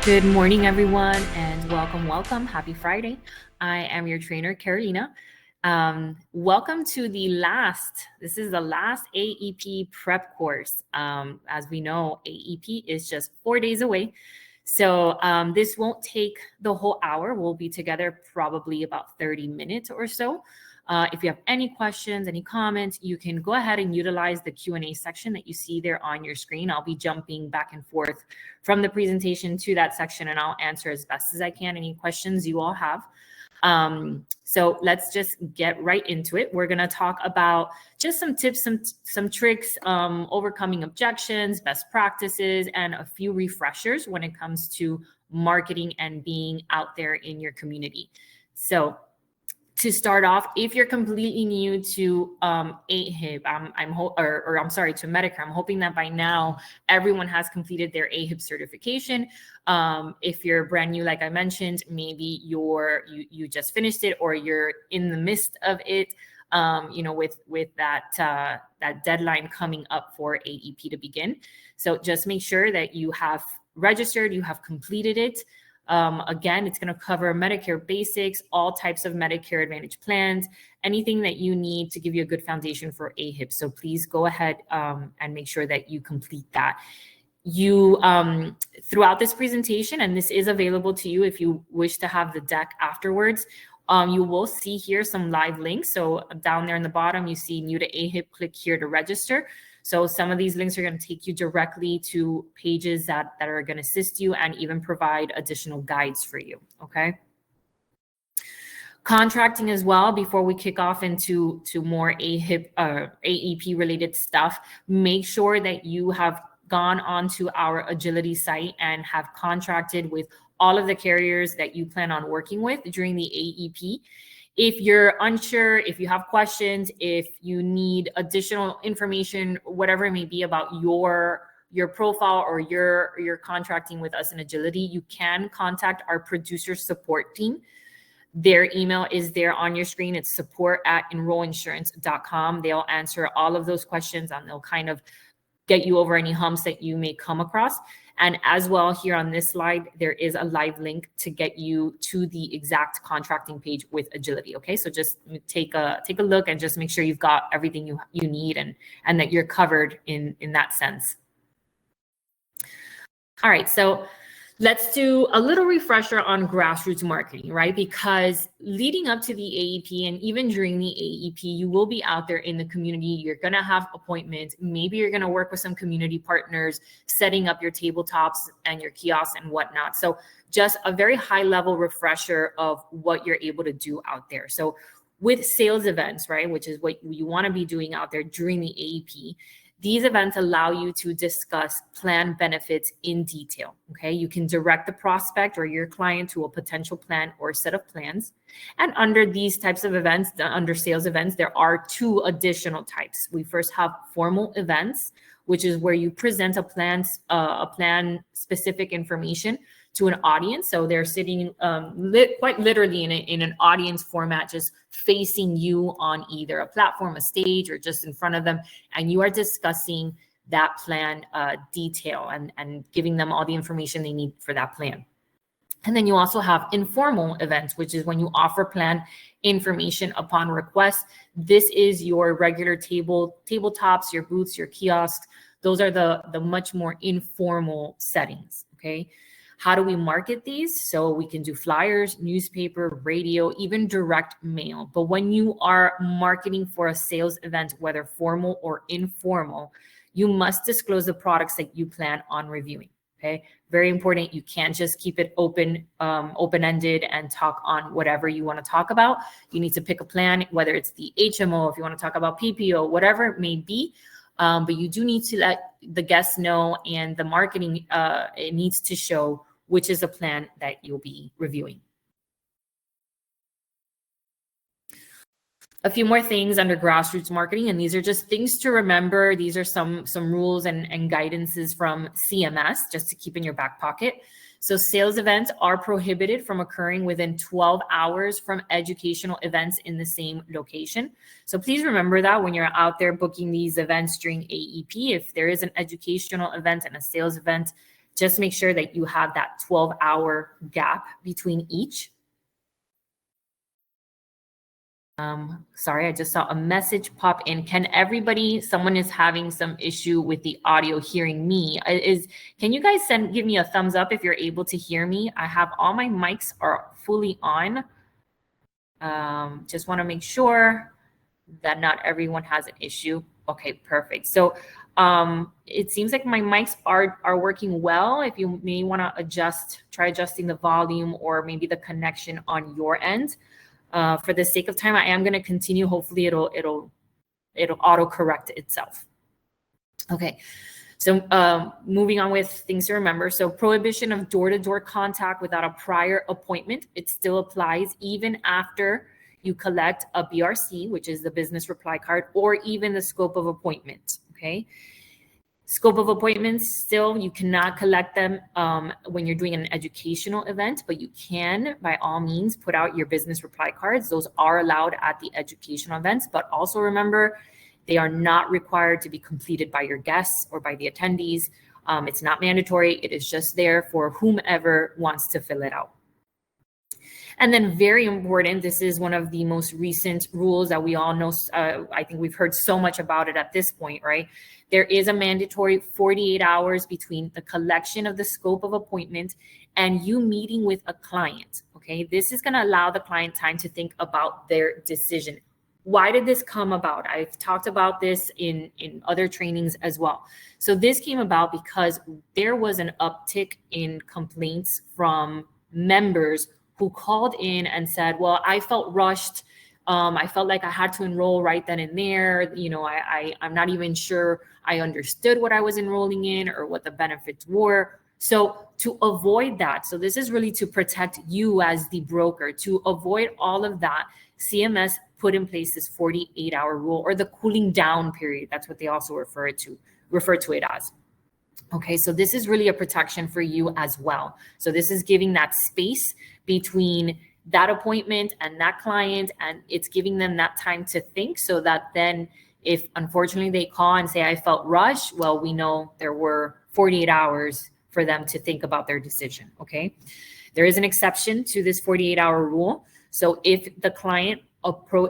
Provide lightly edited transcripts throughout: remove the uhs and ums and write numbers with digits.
Good morning, everyone, and welcome. Happy Friday. I am your trainer, Carolina. Welcome to this is the last AEP prep course. As we know, AEP is just 4 days away. So this won't take the whole hour. We'll be together probably about 30 minutes or so. If you have any questions, any comments, you can go ahead and utilize the Q&A section that you see there on your screen. I'll be jumping back and forth from the presentation to that section, and I'll answer as best as I can any questions you all have. So let's just get right into it. We're going to talk about just some tips, some tricks, overcoming objections, best practices, and a few refreshers when it comes to marketing and being out there in your community. So to start off, if you're completely new to AHIP, to Medicare, I'm hoping that by now everyone has completed their AHIP certification. If you're brand new, like I mentioned, maybe you just finished it or you're in the midst of it. With that deadline coming up for AEP to begin. So just make sure that you have registered, you have completed it. Again, it's going to cover Medicare basics, all types of Medicare Advantage plans, anything that you need to give you a good foundation for AHIP. So please go ahead and make sure that you complete that. You throughout this presentation, and this is available to you if you wish to have the deck afterwards, you will see here some live links. So down there in the bottom, you see new to AHIP, click here to register. So some of these links are going to take you directly to pages that are going to assist you and even provide additional guides for you, okay? Contracting as well, before we kick off into more AEP related stuff, make sure that you have gone onto our Agility site and have contracted with all of the carriers that you plan on working with during the AEP. If you're unsure, if you have questions, if you need additional information, whatever it may be about your profile or your contracting with us in Agility, you can contact our producer support team. Their email is there on your screen. It's support@enrollinsurance.com. They'll answer all of those questions and they'll kind of get you over any humps that you may come across. And as well, here on this slide, there is a live link to get you to the exact contracting page with Agility. Okay, so just take a look and just make sure you've got everything you need and that you're covered in that sense. All right, so let's do a little refresher on grassroots marketing, right? Because leading up to the AEP and even during the AEP, you will be out there in the community. You're going to have appointments. Maybe you're going to work with some community partners, setting up your tabletops and your kiosks and whatnot. So just a very high level refresher of what you're able to do out there. So with sales events, right, which is what you want to be doing out there during the AEP, these events allow you to discuss plan benefits in detail, okay? You can direct the prospect or your client to a potential plan or set of plans. And under these types of events, under sales events, there are two additional types. We first have formal events, which is where you present a plan specific information to an audience. So they're sitting quite literally in an audience format, just facing you on either a platform, a stage, or just in front of them. And you are discussing that plan detail and giving them all the information they need for that plan. And then you also have informal events, which is when you offer plan information upon request. This is your regular tabletops, your booths, your kiosks. Those are the much more informal settings, okay? How do we market these? So we can do flyers, newspaper, radio, even direct mail. But when you are marketing for a sales event, whether formal or informal, you must disclose the products that you plan on reviewing. Okay, very important. You can't just keep it open-ended and talk on whatever you want to talk about. You need to pick a plan, whether it's the HMO, if you want to talk about PPO, whatever it may be. But you do need to let the guests know, and the marketing it needs to show which is a plan that you'll be reviewing. A few more things under grassroots marketing, and these are just things to remember. These are some rules and guidances from CMS, just to keep in your back pocket. So sales events are prohibited from occurring within 12 hours from educational events in the same location. So please remember that when you're out there booking these events during AEP, if there is an educational event and a sales event, Just make sure that you have that 12-hour gap between each. Sorry, I just saw a message pop in. Can everybody, someone is having some issue with the audio hearing me. Can you guys give me a thumbs up if you're able to hear me? I have all my mics are fully on. Just want to make sure that not everyone has an issue. Okay, perfect. So it seems like my mics are working well. If you may want to try adjusting the volume or maybe the connection on your end. For the sake of time, I am going to continue. Hopefully it'll auto correct itself. Okay. So moving on with things to remember. So prohibition of door-to-door contact without a prior appointment. It still applies even after you collect a BRC, which is the business reply card, or even the scope of appointment. Okay. Scope of appointments, still, you cannot collect them when you're doing an educational event, but you can, by all means, put out your business reply cards. Those are allowed at the educational events, but also remember, they are not required to be completed by your guests or by the attendees. It's not mandatory. It is just there for whomever wants to fill it out. And then very important, this is one of the most recent rules that we all know. I think we've heard so much about it at this point, right? There is a mandatory 48 hours between the collection of the scope of appointment and you meeting with a client, okay? This is gonna allow the client time to think about their decision. Why did this come about? I've talked about this in other trainings as well. So this came about because there was an uptick in complaints from members who called in and said, well, I felt rushed. I felt like I had to enroll right then and there. You know, I'm not even sure I understood what I was enrolling in or what the benefits were. So to avoid that, so this is really to protect you as the broker. To avoid all of that, CMS put in place this 48-hour rule, or the cooling down period. That's what they also refer to it as. Okay, so this is really a protection for you as well. So this is giving that space between that appointment and that client, and it's giving them that time to think, so that then if unfortunately they call and say, I felt rushed, well, we know there were 48 hours for them to think about their decision, okay? There is an exception to this 48-hour rule. So if the client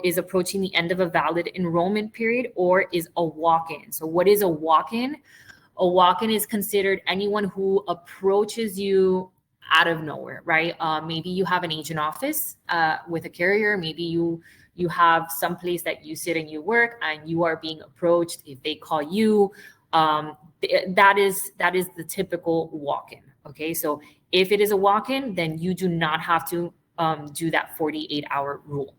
is approaching the end of a valid enrollment period or is a walk-in. So what is a walk-in? A walk-in is considered anyone who approaches you out of nowhere, right? Maybe you have an agent office with a carrier. Maybe you have some place that you sit and you work, and you are being approached. If they call you, that is the typical walk-in. Okay, so if it is a walk-in, then you do not have to do that 48-hour rule.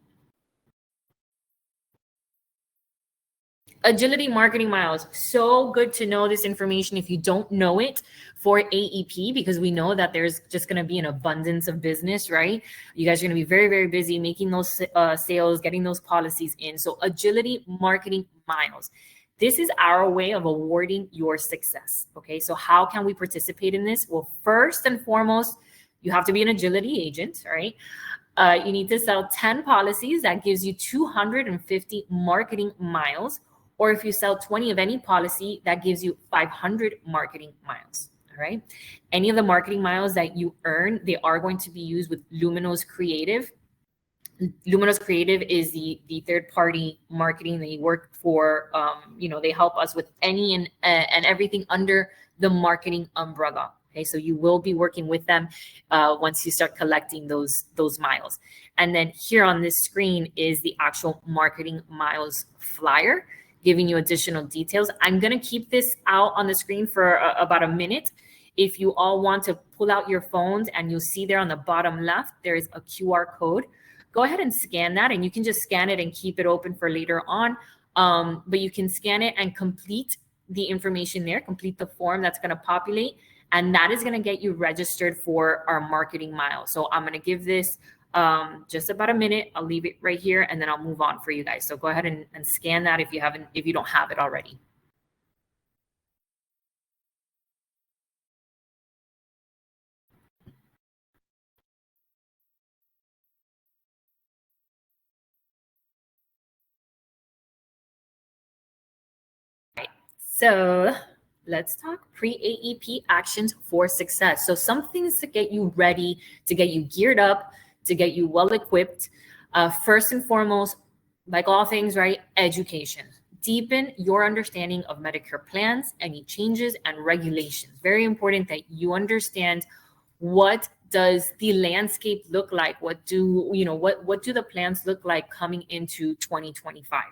Agility marketing miles. So good to know this information if you don't know it for AEP, because we know that there's just going to be an abundance of business, right? You guys are going to be very, very busy making those sales, getting those policies in. So agility marketing miles. This is our way of awarding your success. Okay, so how can we participate in this? Well, first and foremost, you have to be an agility agent, right? You need to sell 10 policies. That gives you 250 marketing miles. Or if you sell 20 of any policy, that gives you 500 marketing miles, all right? Any of the marketing miles that you earn, they are going to be used with Luminos Creative. Luminos Creative is the third-party marketing they work for. They help us with any and everything under the marketing umbrella. Okay, so you will be working with them once you start collecting those miles. And then here on this screen is the actual marketing miles flyer, giving you additional details. I'm going to keep this out on the screen for about a minute. If you all want to pull out your phones, and you'll see there on the bottom left, there is a QR code. Go ahead and scan that, and you can just scan it and keep it open for later on. But you can scan it and complete the information there, complete the form that's going to populate, and that is going to get you registered for our marketing mile. So I'm going to give this just about a minute. I'll leave it right here, and then I'll move on for you guys. So go ahead and scan that if you don't have it already. Right. So let's talk pre-AEP actions for success. So some things to get you ready, to get you geared up, to get you well equipped. First and foremost, like all things, right? Education. Deepen your understanding of Medicare plans, any changes and regulations. Very important that you understand what does the landscape look like? What do the plans look like coming into 2025?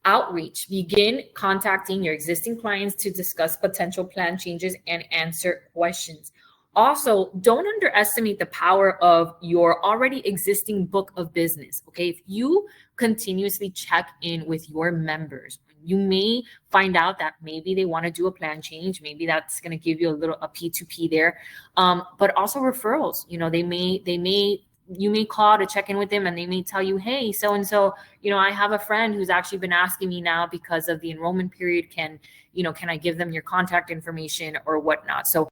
Outreach. Begin contacting your existing clients to discuss potential plan changes and answer questions. Also, don't underestimate the power of your already existing book of business. Okay, if you continuously check in with your members, you may find out that maybe they want to do a plan change. Maybe that's going to give you a P2P there, but also referrals. You may call to check in with them, and they may tell you, hey, so and so, I have a friend who's actually been asking me now because of the enrollment period. Can I give them your contact information or whatnot? So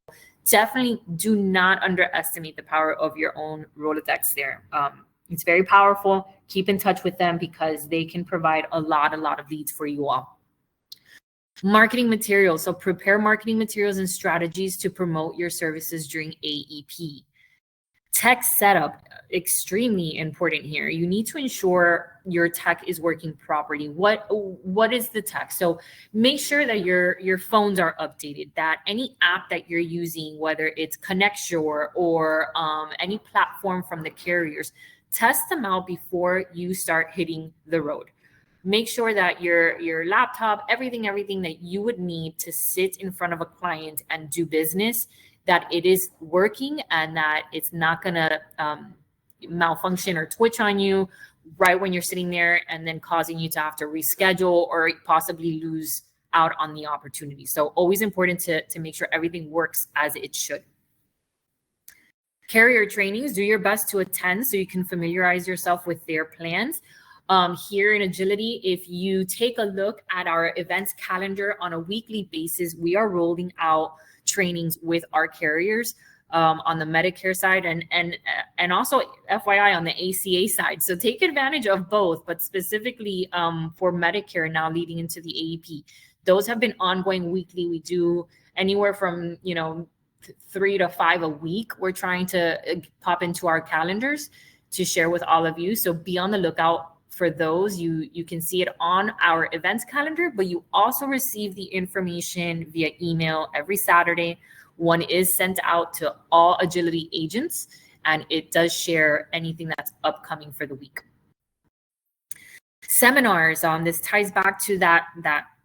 definitely do not underestimate the power of your own Rolodex there. It's very powerful. Keep in touch with them because they can provide a lot of leads for you all. Marketing materials. So prepare marketing materials and strategies to promote your services during AEP. Tech setup, extremely important here. You need to ensure your tech is working properly. What is the tech? So make sure that your phones are updated, that any app that you're using, whether it's ConnectSure or any platform from the carriers, test them out before you start hitting the road. Make sure that your laptop, everything that you would need to sit in front of a client and do business, that it is working and that it's not gonna malfunction or twitch on you right when you're sitting there and then causing you to have to reschedule or possibly lose out on the opportunity. So always important to make sure everything works as it should. Carrier trainings, do your best to attend so you can familiarize yourself with their plans. Here in Agility, if you take a look at our events calendar on a weekly basis, we are rolling out trainings with our carriers on the Medicare side and also FYI on the ACA side. So take advantage of both, but specifically for Medicare now leading into the AEP. Those have been ongoing weekly. We do anywhere from 3 to 5 a week. We're trying to pop into our calendars to share with all of you. So be on the lookout for those. You can see it on our events calendar, but you also receive the information via email every Saturday. One is sent out to all Agility agents, and it does share anything that's upcoming for the week. Seminars. This ties back to that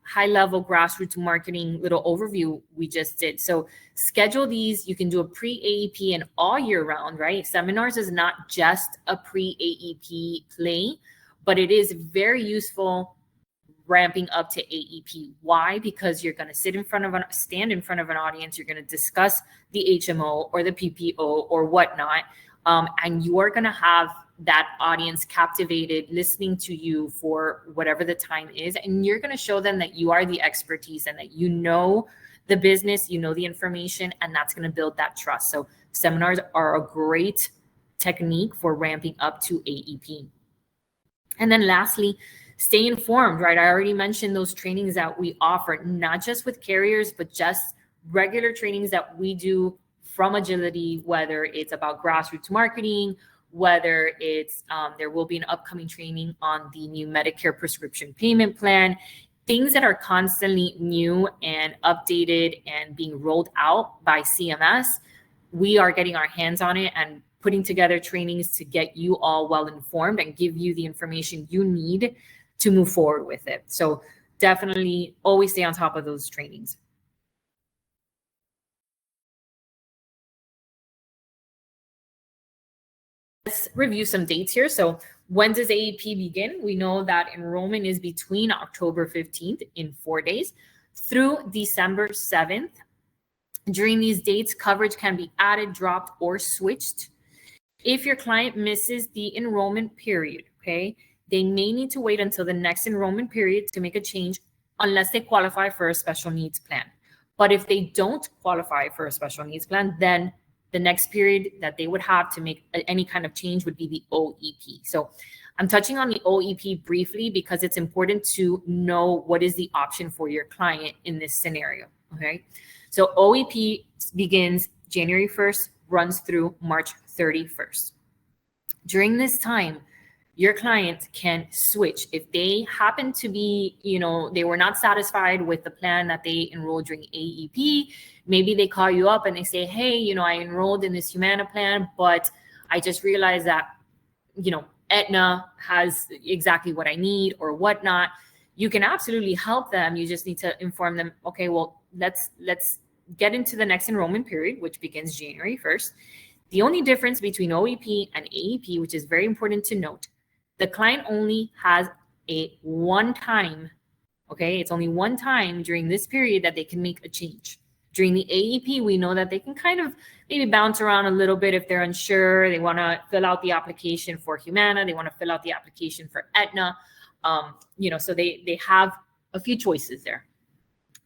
high-level grassroots marketing little overview we just did. So schedule these. You can do a pre-AEP and all year round, right? Seminars is not just a pre-AEP play, but it is very useful ramping up to AEP. Why? Because you're going to stand in front of an audience. You're going to discuss the HMO or the PPO or whatnot, and you are going to have that audience captivated, listening to you for whatever the time is, and you're going to show them that you are the expertise and that you know the business, you know the information, and that's going to build that trust. So seminars are a great technique for ramping up to AEP. And then lastly, stay informed, right? I already mentioned those trainings that we offer, not just with carriers, but just regular trainings that we do from Agility, whether it's about grassroots marketing, whether it's there will be an upcoming training on the new Medicare prescription payment plan, things that are constantly new and updated and being rolled out by CMS. We are getting our hands on it and putting together trainings to get you all well informed and give you the information you need to move forward with it. So definitely always stay on top of those trainings. Let's review some dates here. So when does AEP begin? We know that enrollment is between October 15th in 4 days through December 7th. During these dates, coverage can be added, dropped, or switched. If your client misses the enrollment period, okay, they may need to wait until the next enrollment period to make a change unless they qualify for a special needs plan. But if they don't qualify for a special needs plan, then the next period that they would have to make any kind of change would be the OEP. So I'm touching on the OEP briefly because it's important to know what is the option for your client in this scenario, okay? So OEP begins January 1st, runs through March 31st. During this time, your client can switch. If they happen to be, they were not satisfied with the plan that they enrolled during AEP, maybe they call you up and they say, hey, I enrolled in this Humana plan, but I just realized that, Aetna has exactly what I need or whatnot. You can absolutely help them. You just need to inform them, okay, well, let's get into the next enrollment period, which begins January 1st. The only difference between OEP and AEP, which is very important to note, the client only has a one time, okay? It's only one time during this period that they can make a change. During the AEP, we know that they can kind of maybe bounce around a little bit if they're unsure. They want to fill out the application for Humana. They want to fill out the application for Aetna. So they have a few choices there.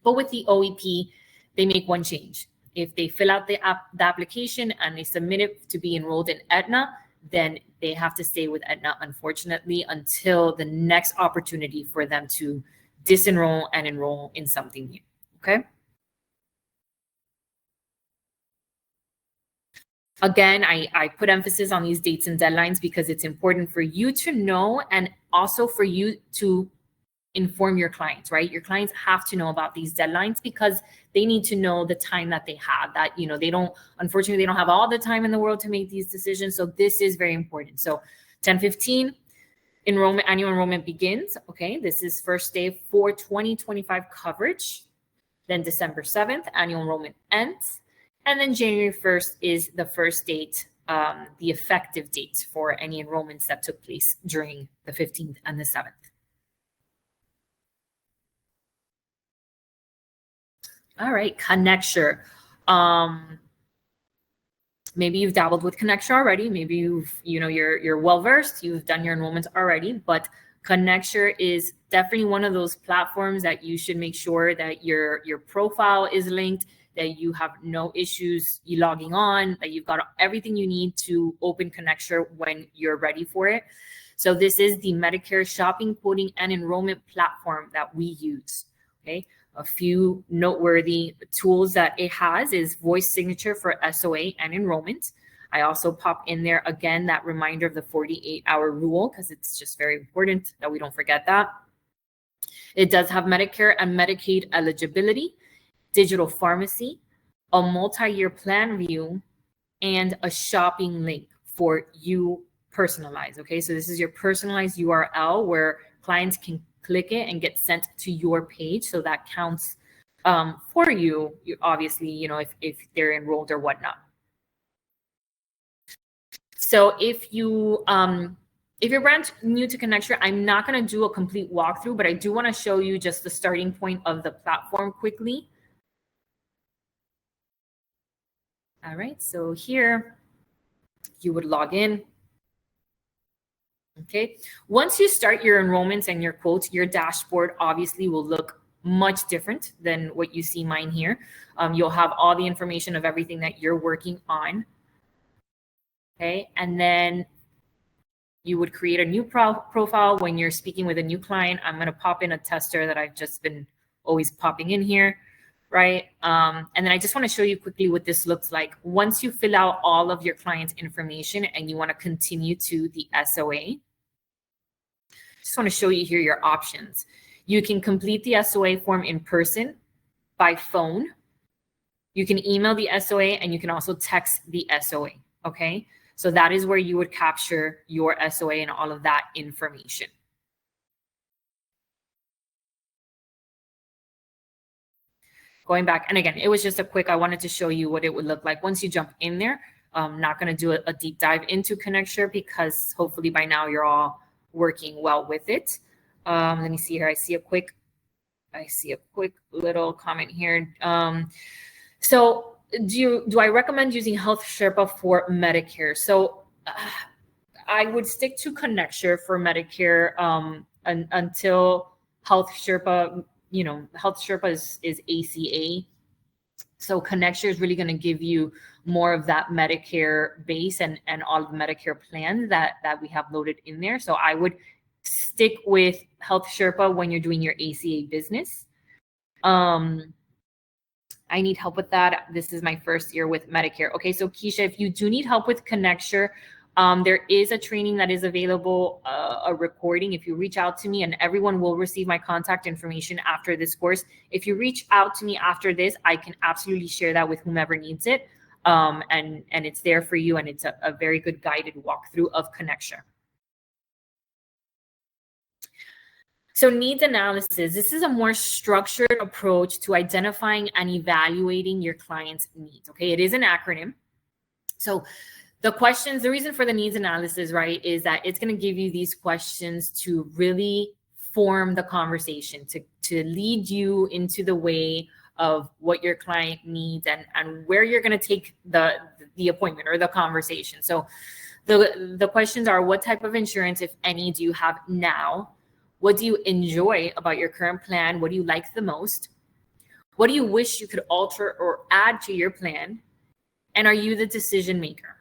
But with the OEP, they make one change. If they fill out the application and they submit it to be enrolled in Aetna, then they have to stay with Aetna, unfortunately, until the next opportunity for them to disenroll and enroll in something new, okay? Again, I put emphasis on these dates and deadlines because it's important for you to know and also for you to inform your clients, right? Your clients have to know about these deadlines because they need to know the time that they have, that, unfortunately, they don't have all the time in the world to make these decisions. So this is very important. So 10/15, annual enrollment begins. Okay, this is first day for 2025 coverage. Then December 7th, annual enrollment ends. And then January 1st is the first date, the effective date for any enrollments that took place during the 15th and the 7th. All right, Connecture. Maybe you've dabbled with Connecture already. Maybe you're well versed. You've done your enrollments already. But Connecture is definitely one of those platforms that you should make sure that your profile is linked, that you have no issues logging on, that you've got everything you need to open Connecture when you're ready for it. So this is the Medicare shopping, quoting, and enrollment platform that we use. Okay. A few noteworthy tools that it has is voice signature for SOA and enrollment. I also pop in there again that reminder of the 48-hour rule because it's just very important that we don't forget that. It does have Medicare and Medicaid eligibility, digital pharmacy, a multi-year plan view, and a shopping link for you personalized. Okay, so this is your personalized URL where clients can click it and get sent to your page. So that counts for you, obviously, if they're enrolled or whatnot. So if you're brand new to Connecture, I'm not going to do a complete walkthrough, but I do want to show you just the starting point of the platform quickly. All right, so here you would log in. Okay, once you start your enrollments and your quotes, your dashboard obviously will look much different than what you see mine here. You'll have all the information of everything that you're working on. Okay, and then you would create a new profile when you're speaking with a new client. I'm going to pop in a tester that I've just been always popping in here, right? And then I just want to show you quickly what this looks like. Once you fill out all of your client's information and you want to continue to the SOA, just want to show you here your options. You can complete the SOA form in person, by phone. You can email the SOA, and you can also text the SOA, okay? So that is where you would capture your SOA and all of that information. Going back, and again, it was just a quick, I wanted to show you what it would look like once you jump in there. I'm not going to do a deep dive into Connecture because hopefully by now you're all working well with it. Let me see here. I see a quick little comment here. So do I recommend using Health Sherpa for Medicare? So I would stick to Connecture for Medicare until Health Sherpa, Health Sherpa is ACA. So Connecture is really going to give you more of that Medicare base and all of the Medicare plans that we have loaded in there. So I would stick with Health Sherpa when you're doing your ACA business. I need help with that. This is my first year with Medicare. Okay, so Keisha, if you do need help with Connecture, there is a training that is available, a recording. If you reach out to me, and everyone will receive my contact information after this course. If you reach out to me after this, I can absolutely share that with whomever needs it. And it's there for you, and it's a very good guided walkthrough of Connecture. So needs analysis, this is a more structured approach to identifying and evaluating your client's needs, okay? It is an acronym. So the questions, the reason for the needs analysis, right, is that it's gonna give you these questions to really form the conversation, to lead you into the way of what your client needs and where you're gonna take the appointment or the conversation. So the questions are, what type of insurance, if any, do you have now? What do you enjoy about your current plan? What do you like the most? What do you wish you could alter or add to your plan? And are you the decision maker?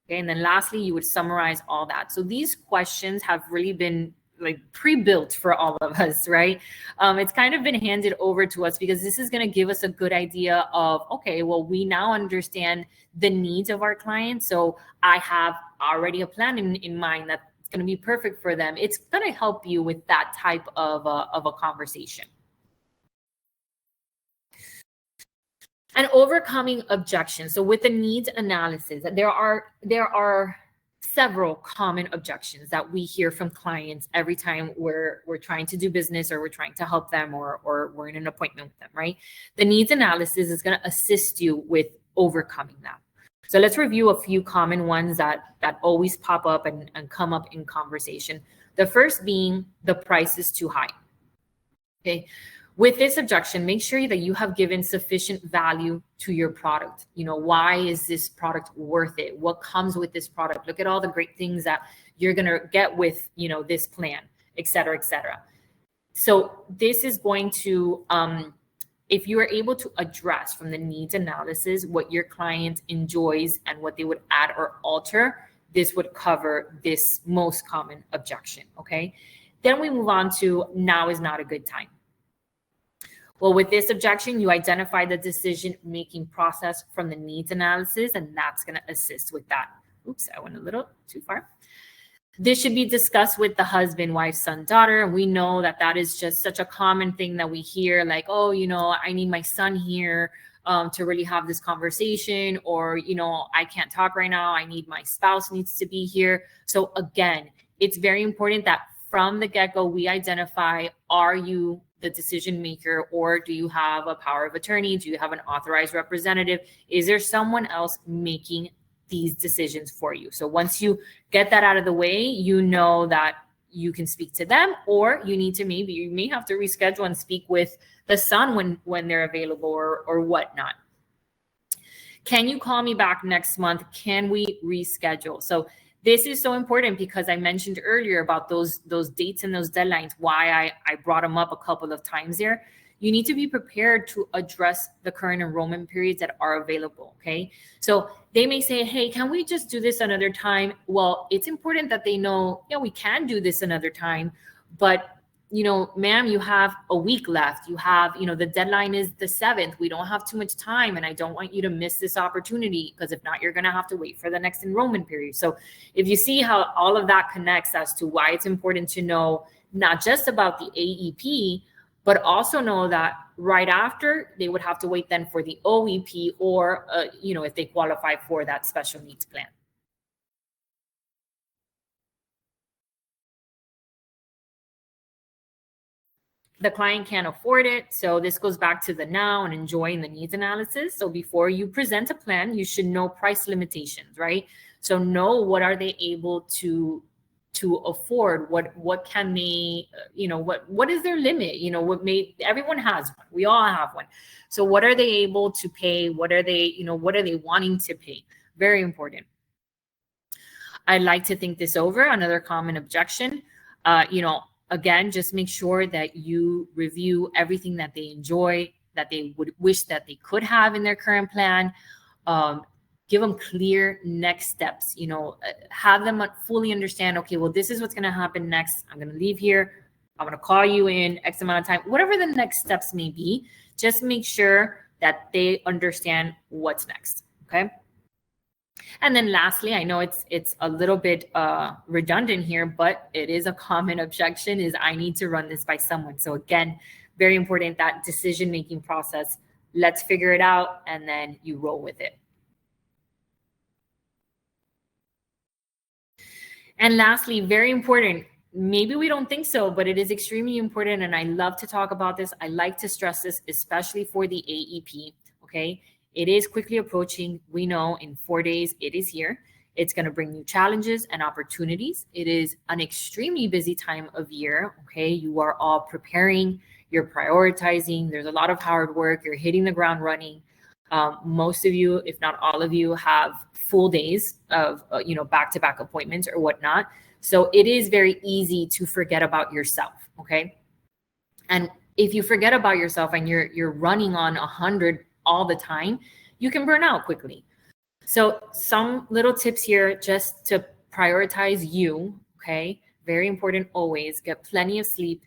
Okay, and then lastly, you would summarize all that. So these questions have really been like pre-built for all of us, right? It's kind of been handed over to us because this is going to give us a good idea of, okay, well, we now understand the needs of our clients. So I have already a plan in mind that going to be perfect for them. It's going to help you with that type of a conversation. And overcoming objections. So with the needs analysis, there are several common objections that we hear from clients every time we're trying to do business, or we're trying to help them, or we're in an appointment with them, right? The needs analysis is going to assist you with overcoming that. So let's review a few common ones that always pop up and come up in conversation. The first being the price is too high. Okay. With this objection, make sure that you have given sufficient value to your product. You know, why is this product worth it? What comes with this product? Look at all the great things that you're going to get with, you know, this plan, et cetera, et cetera. So this is going to, if you are able to address from the needs analysis what your client enjoys and what they would add or alter, this would cover this most common objection, okay? Then we move on to now is not a good time. Well, with this objection, you identify the decision-making process from the needs analysis, and that's gonna assist with that. Oops, I went a little too far. This should be discussed with the husband, wife, son, daughter. We know that that is just such a common thing that we hear, like, oh, you know, I need my son here to really have this conversation, or, you know, I can't talk right now. I need my spouse needs to be here. So again, it's very important that from the get-go, we identify, are you the decision maker, or do you have a power of attorney? Do you have an authorized representative? Is there someone else making these decisions for you? So once you get that out of the way, you know that you can speak to them, or you need to, maybe you may have to reschedule and speak with the son when they're available, or whatnot. Can you call me back next month? Can we reschedule? So this is so important because I mentioned earlier about those dates and those deadlines, why I brought them up a couple of times there. You need to be prepared to address the current enrollment periods that are available, okay? So they may say, hey, can we just do this another time? Well, it's important that they know, yeah, we can do this another time, but, you know, ma'am, you have a week left. You have, you know, the deadline is the 7th. We don't have too much time, and I don't want you to miss this opportunity, because if not, you're gonna have to wait for the next enrollment period. So if you see how all of that connects as to why it's important to know not just about the AEP, but also know that right after, they would have to wait then for the OEP, or, you know, if they qualify for that special needs plan. The client can't afford it. So this goes back to the now and enjoying the needs analysis. So before you present a plan, you should know price limitations, right? So know what are they able to afford, what can they, you know, what is their limit, you know, everyone has one, we all have one. So what are they able to pay? What are they, you know, what are they wanting to pay? Very important. I'd like to think this over. Another common objection, you know, again, just make sure that you review everything that they enjoy, that they would wish that they could have in their current plan. give them clear next steps, have them fully understand, okay, well, this is what's going to happen next. I'm going to leave here. I'm going to call you in X amount of time, whatever the next steps may be. Just make sure that they understand what's next. Okay. And then lastly, I know it's a little bit redundant here, but it is a common objection, is I need to run this by someone. So again, very important, that decision-making process. Let's figure it out, and then you roll with it. And lastly, very important, maybe we don't think so, but it is extremely important, and I love to talk about this. I like to stress this, especially for the AEP, okay? It is quickly approaching. We know in 4 days it is here. It's going to bring new challenges and opportunities. It is an extremely busy time of year, okay? You are all preparing, you're prioritizing. There's a lot of hard work. You're hitting the ground running. Most of you, if not all of you, have full days of back-to-back appointments or whatnot. So it is very easy to forget about yourself, okay? And if you forget about yourself and you're running on 100 all the time, you can burn out quickly. So some little tips here just to prioritize you, okay? Very important always. Get plenty of sleep.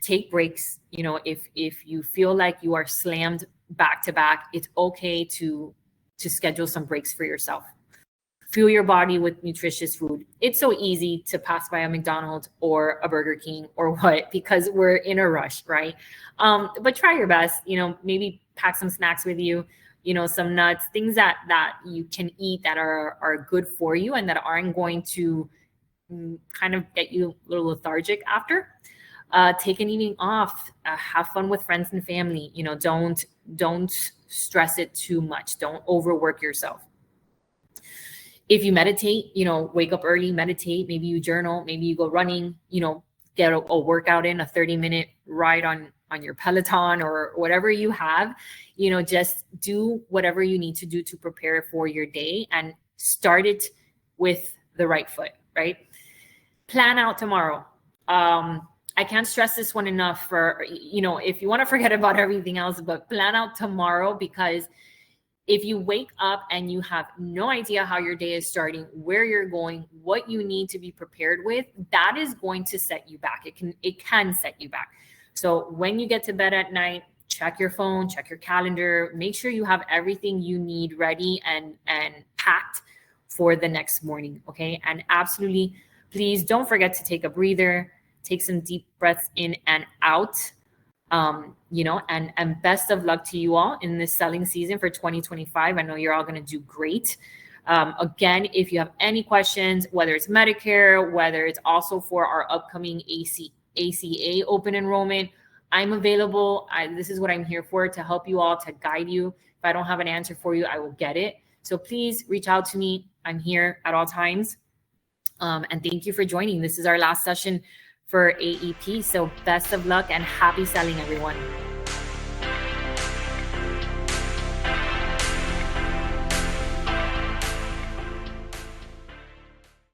Take breaks. If you feel like you are slammed back to back, it's okay to schedule some breaks for yourself. Fuel your body with nutritious food. It's so easy to pass by a McDonald's or a Burger King or what, because we're in a rush, right? But try your best, maybe pack some snacks with you, some nuts, things that you can eat that are good for you and that aren't going to kind of get you a little lethargic after. Take an evening off, have fun with friends and family, don't stress it too much. Don't overwork yourself. If you meditate, wake up early, meditate, maybe you journal, maybe you go running, get a workout in, a 30-minute ride on your Peloton or whatever you have, just do whatever you need to do to prepare for your day and start it with the right foot, right? Plan out tomorrow. I can't stress this one enough for, if you want to forget about everything else, but plan out tomorrow, because if you wake up and you have no idea how your day is starting, where you're going, what you need to be prepared with, that is going to set you back. It can set you back. So when you get to bed at night, check your phone, check your calendar, make sure you have everything you need ready and packed for the next morning, okay? And absolutely, please don't forget to take a breather, take some deep breaths in and out. And best of luck to you all in this selling season for 2025. I know you're all going to do great. Again, if you have any questions, whether it's Medicare, whether it's also for our upcoming ACA open enrollment, I'm available. This is what I'm here for, to help you all, to guide you. If I don't have an answer for you, I will get it. So please reach out to me. I'm here at all times. And thank you for joining. This is our last session for AEP. So best of luck and happy selling, everyone.